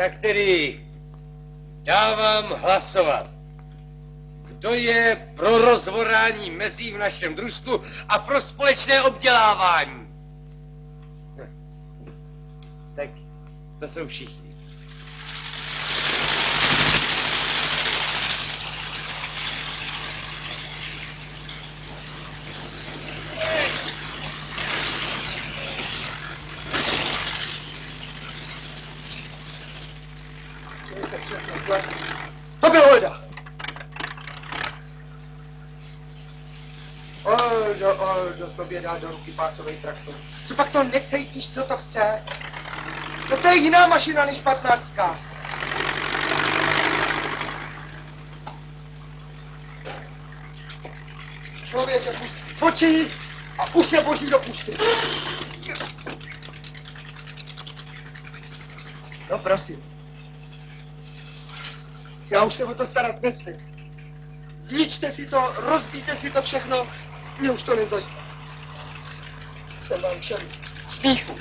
Tak tedy dávám hlasovat. Kdo je pro rozvorání mezí v našem družstvu a pro společné obdělávání? Tak to jsou všichni. To byl Olda. Oldo, tobě dá do ruky pásový traktor. Co pak to necítíš, co to chce? No to je jiná mašina než 15. Člověče, skočí a už je boží do pušty. No prosím. Já už se o to starat nesmím. Zničte si to, rozbijte si to všechno, mě už to nezajímá. Jsem vám všem smíchu.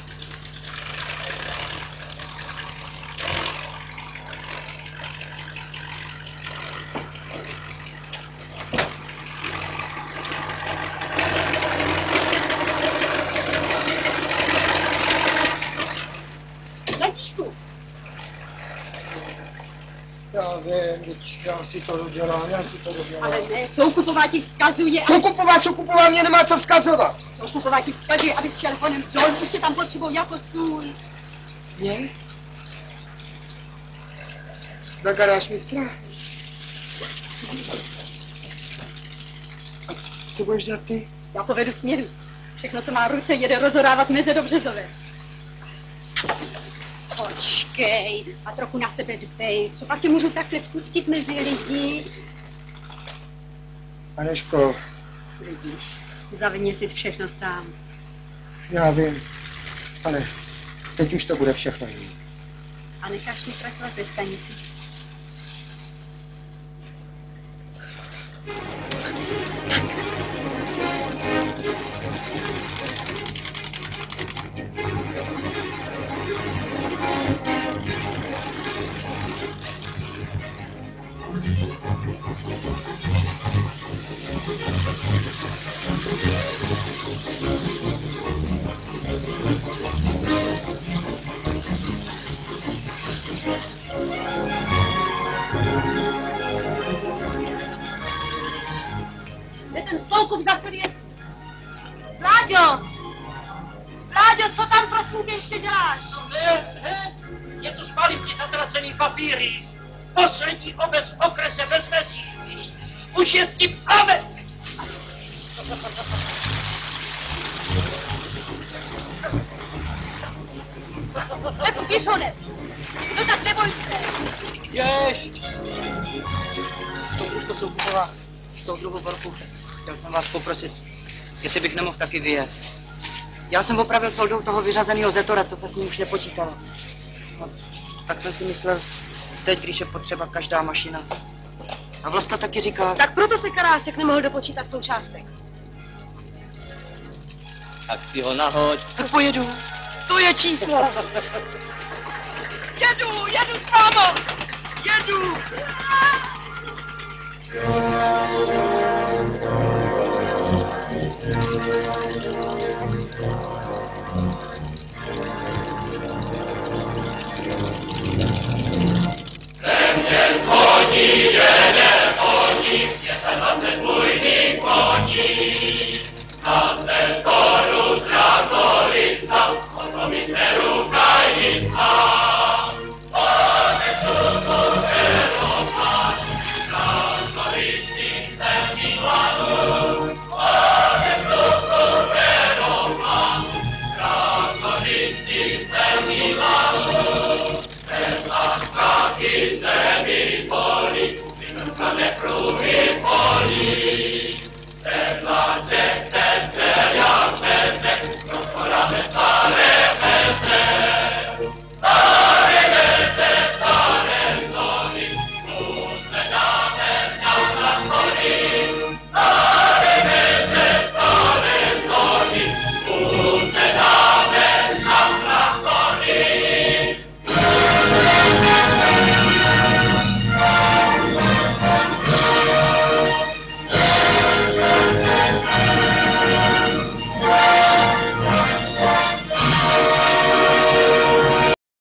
Já vím, já si to dodělám. Ale ne, Soukupová ti vzkazuje... Soukupová mě nemá co vzkazovat. Soukupová ti vzkazuje, abys šel honem dolů, už tě tam potřebují jako sůl. Mě? Za garáž mistra? Co budeš dělat ty? Já povedu směru. Všechno, co má v ruce, jede rozhodávat meze do Březové. Počkej a trochu na sebe dbej. Co pak tě můžu takhle pustit mezi lidi? Aneško. Vidíš, zavině jsi všechno sám. Já vím, ale teď už to bude všechno jiný. A necháš mi pracovat ve stanici? Kde ten Soukup zase věc? Vláďo! Vláďo, co tam prosím tě ještě děláš? Hned! Je tu spalivky zatracený papíry. Poslední obec v okrese Bezmezí. Už je s tím amen! Běž honem! No tak neboj se! Jež! Soudružko Soukupová, soudruhu Vorku, chtěl jsem vás poprosit, jestli bych nemohl taky vyjet. Já jsem opravil soldou toho vyřazeného Zetora, co se s ním už nepočítalo. No, tak jsem si myslel, teď, když je potřeba každá mašina. A Vlasta taky říká... Tak proto se Karásek nemohl dopočítat součástek. Tak si ho nahoď. Tak pojedu. To je číslo. Jedu, mámo! Jedu!